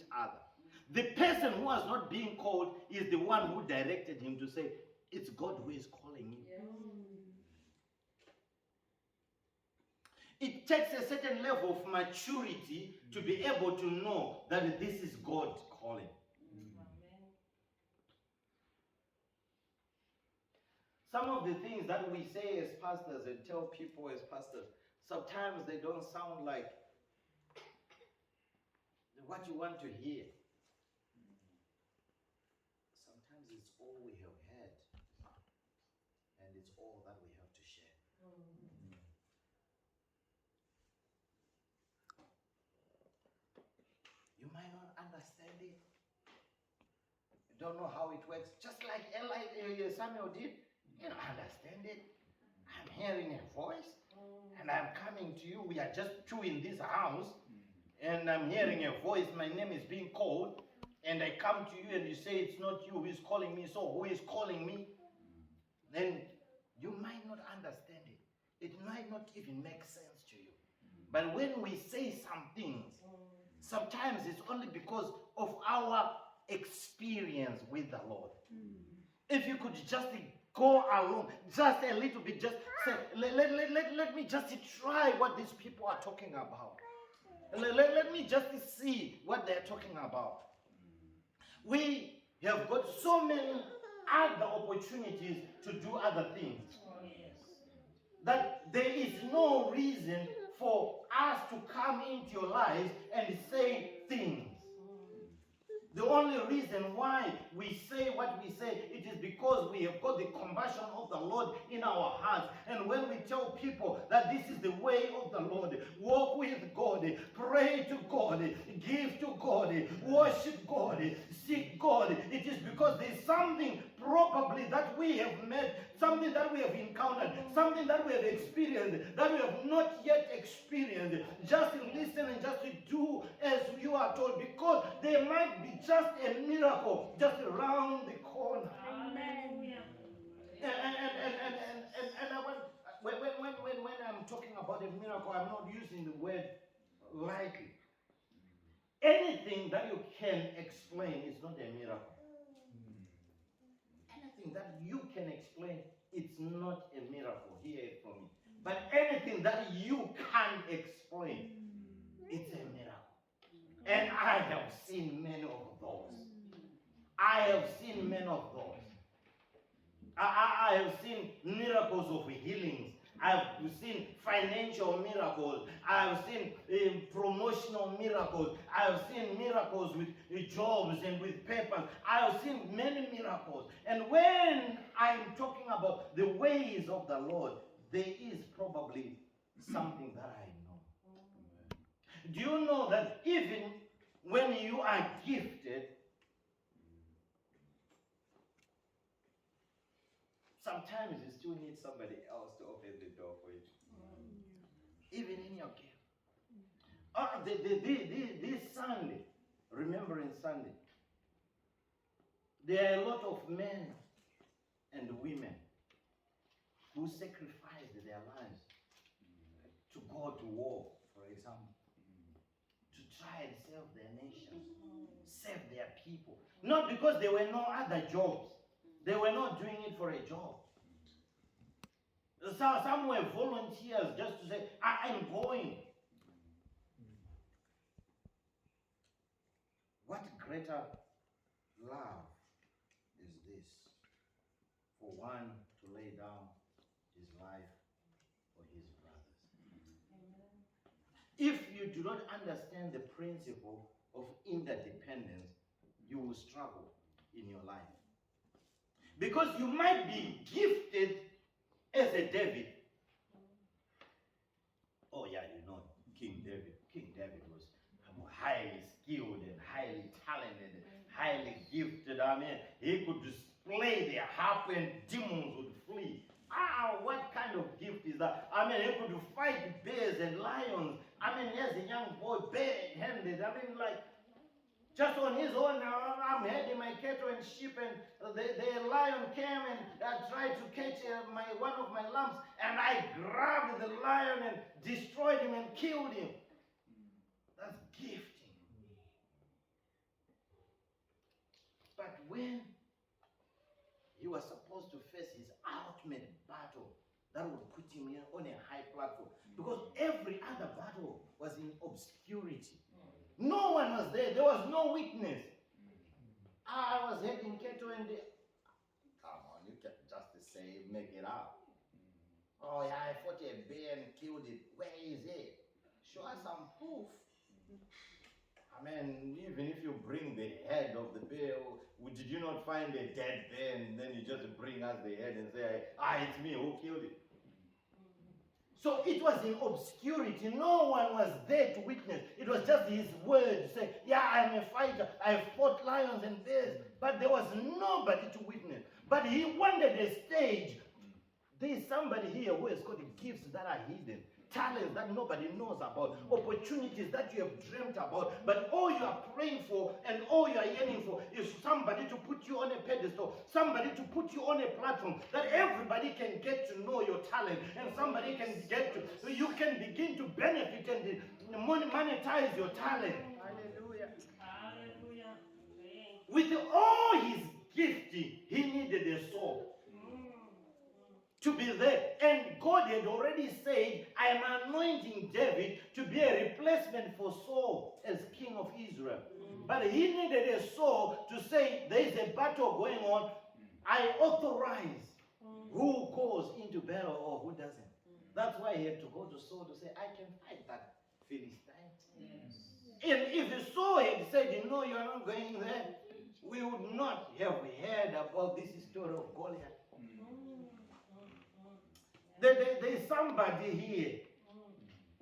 each other. The person who was not being called is the one who directed him to say, it's God who is calling me. Yes. It takes a certain level of maturity to be able to know that this is God calling. Amen. Some of the things that we say as pastors and tell people as pastors, sometimes they don't sound like what you want to hear. Sometimes it's all we have had, and it's all that we have to share. You might not understand it. You don't know how it works. Just like Samuel did. You don't understand it. I'm hearing a voice, and I'm coming to you. We are just two in this house, and I'm hearing a voice. My name is being called, and I come to you, and you say it's not you who is calling me. So who is calling me? Then you might not understand it. It might not even make sense to you. But when we say some things, sometimes it's only because of our experience with the Lord. If you could just go along, just a little bit, just say, let me just try what these people are talking about. Let me just see what they're talking about. We have got so many other opportunities to do other things. That there is no reason for us to come into your lives and say things. The only reason why we say what we say, it is because we have got the compassion of the Lord in our hearts. And when we tell people that this is the way of the Lord, walk with God, pray to God, give to God, worship God, seek God, it is because there is something probably that we have met, something that we have encountered, something that we have experienced, that we have not yet experienced. Just listen and just do as you are told, because there might be just a miracle just around the corner. Hallelujah. And when I'm talking about a miracle, I'm not using the word lightly. Anything that you can explain is not a miracle. Anything that you can explain, it's not a miracle. Hear it from me. But anything that you can't explain, it's a miracle. And I have seen many of those. I have seen many of those. I have seen miracles of healings. I have seen financial miracles. I have seen promotional miracles. I have seen miracles with jobs and with papers. I have seen many miracles. And when I'm talking about the ways of the Lord, there is probably something that I know. Do you know that even when you are gifted, sometimes you still need somebody else to open the door for you. Even in your gift. This Sunday, Remembrance Sunday, there are a lot of men and women who sacrificed their lives to go to war, for example, to try and save their nations, save their people. Not because there were no other jobs. They were not doing it for a job. Some were volunteers just to say, I am going. What greater love is this? For one to lay down his life for his brothers. Amen. If you do not understand the principle of interdependence, you will struggle in your life. Because you might be gifted as a David. Oh yeah, you know, King David. King David was highly skilled and highly talented, highly gifted. I mean, he could display the harp and demons would flee. What kind of gift is that? I mean, he could fight bears and lions. I mean, as a young boy, bare-handed. I mean, like, just on his own, I'm heading my cattle and sheep, and the lion came and tried to catch one of my lambs, and I grabbed the lion and destroyed him and killed him. That's gifting. when he was supposed to face his ultimate battle that would put him on a high platform. Because every other battle was in obscurity. No one was there. There was no witness. I was heading cattle and come on, you can just say, make it up. Oh yeah, I fought a bear and killed it. Where is it? Show us some proof. I mean, even if you bring the head of the bear, did you not find a dead bear and then you just bring us the head and say, it's me who killed it? So it was in obscurity. No one was there to witness. It was just his word. Say, yeah, I'm a fighter. I fought lions and bears. But there was nobody to witness. But he wanted a stage. There is somebody here who has got gifts that are hidden, talents that nobody knows about, opportunities that you have dreamt about. But all you are praying for and all you are yearning for is somebody to put you on a pedestal, somebody to put you on a platform that everybody can get to know your talent, and somebody can get to, you can begin to benefit and monetize your talent. Hallelujah. Hallelujah. With all his gifting, he needed a soul to be there. And God had already said, I am anointing David to be a replacement for Saul as king of Israel. But he needed a soul to say, there is a battle going on. I authorize who goes into battle or who doesn't. That's why he had to go to Saul to say, I can fight that Philistine. And if Saul had said, no, you are not going there, we would not have heard about this story of Goliath. There's somebody here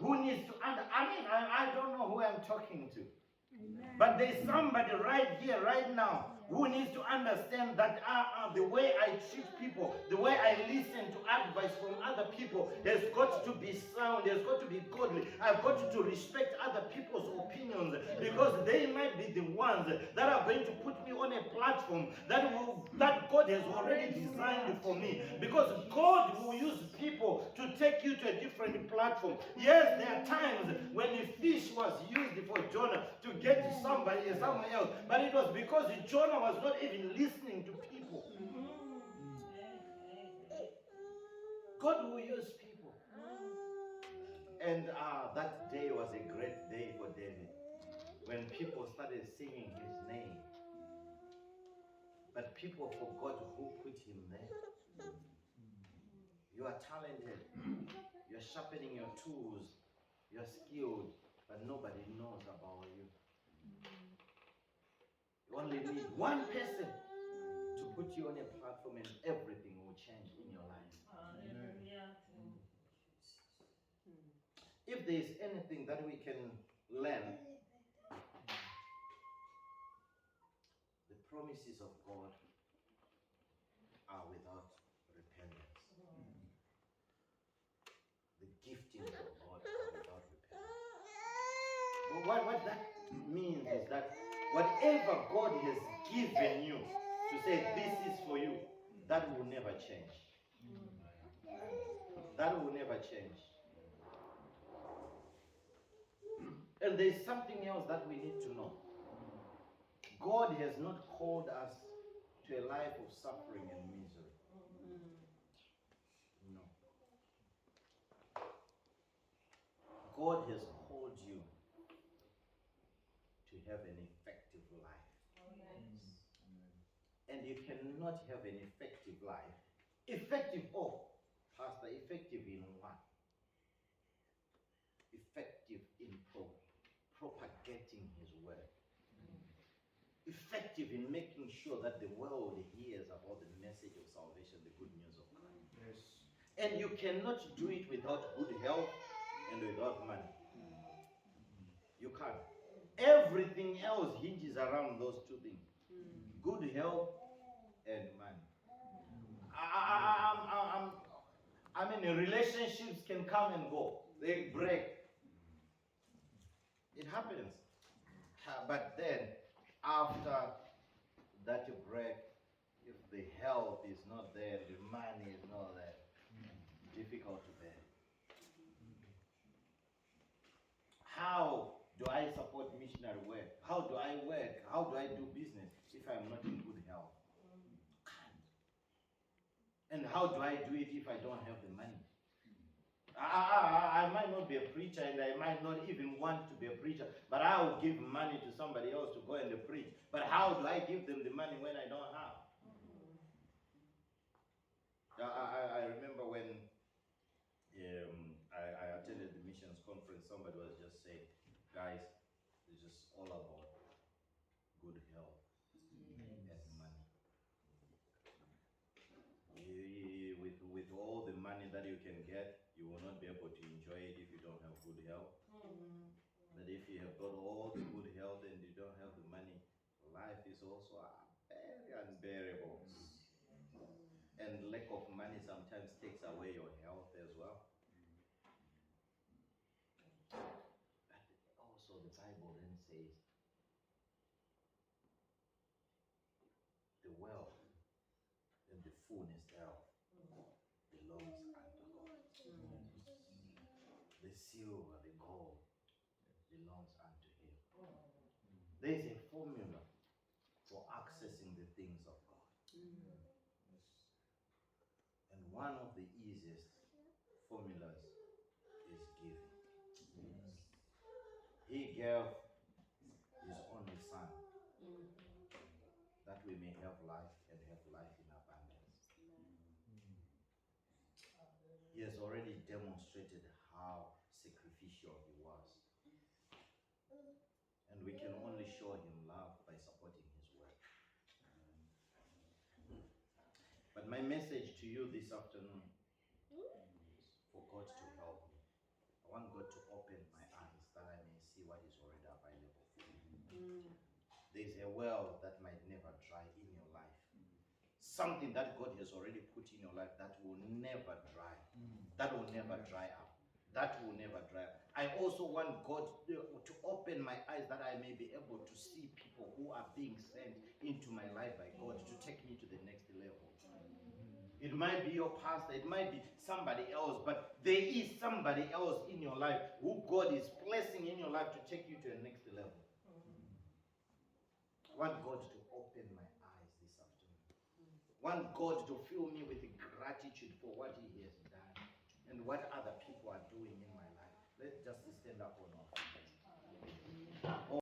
who needs to I don't know who I'm talking to. But there's somebody right here, right now, who needs to understand that the way I treat people, the way I listen to advice from other people, has got to be sound, has got to be godly. I've got to respect other people's opinions because they might be the ones that are going to put me on a platform that God has already designed for me. Because God will use people to take you to a different platform. Yes, there are times when the fish was used for Jonah to get to somebody somewhere else, but it was because Jonah was not even listening to people. God will use people. And that day was a great day for David when people started singing his name. But people forgot who put him there. You are talented. You're sharpening your tools. You're skilled, but nobody knows about you. You only need one person to put you on a platform and everything will change in your life. If there is anything that we can learn, the promises of God are without repentance. The giftings of God are without repentance. But what that means is that whatever God has given you to say this is for you, that will never change. That will never change. And there's something else that we need to know. God has not called us to a life of suffering and misery. No. God has called you to have an effective life. And you cannot have an effective life. Effective, Pastor, effective in what? Effective in propagating his word. Effective in making sure that the world hears about the message of salvation, the good news of Christ. Yes. And you cannot do it without good health and without money. You can't. Everything else hinges around those two things. Good health and money. Relationships can come and go. They break. It happens. But then, after that break, if the health is not there, the money is not there, difficult to bear. How do I support missionary work? How do I work? How do I do business if I'm not in good health? And how do I do it if I don't have the money? I might not be a preacher, and I might not even want to be a preacher, but I will give money to somebody else to go and preach. But how do I give them the money when I don't have? I remember when I attended the missions conference, somebody was just saying, guys, it's just all about good health and money. With all the money that you can get, you will not be able to enjoy it if you don't have good health. But if you have got all the good health and you don't have the money, life is also very unbearable. And lack of money sometimes takes away your health as well. But also the Bible then says, the wealth and the fullness thereof belongs unto God. The silver, the gold belongs unto Him. There is a formula for accessing the things of God. And one of the easiest formulas is giving. He gave His only Son that we may have life and have life in abundance. He has already demonstrated how sacrificial He was. And we can only show Him love by supporting His work. But my message to you this afternoon is for God to help me. I want God to open my eyes that I may see what is already available for me. There's a well that might never dry in your life. Something that God has already put in your life that will never dry. That will never dry up. That will never dry up. I also want God to open my eyes that I may be able to see people who are being sent into my life by God to take me to the next level. It might be your pastor, it might be somebody else, but there is somebody else in your life who God is placing in your life to take you to the next level. I want God to open my eyes this afternoon. I want God to fill me with gratitude for what He has done and what other people are doing in my life. Let's just stand up on our feet.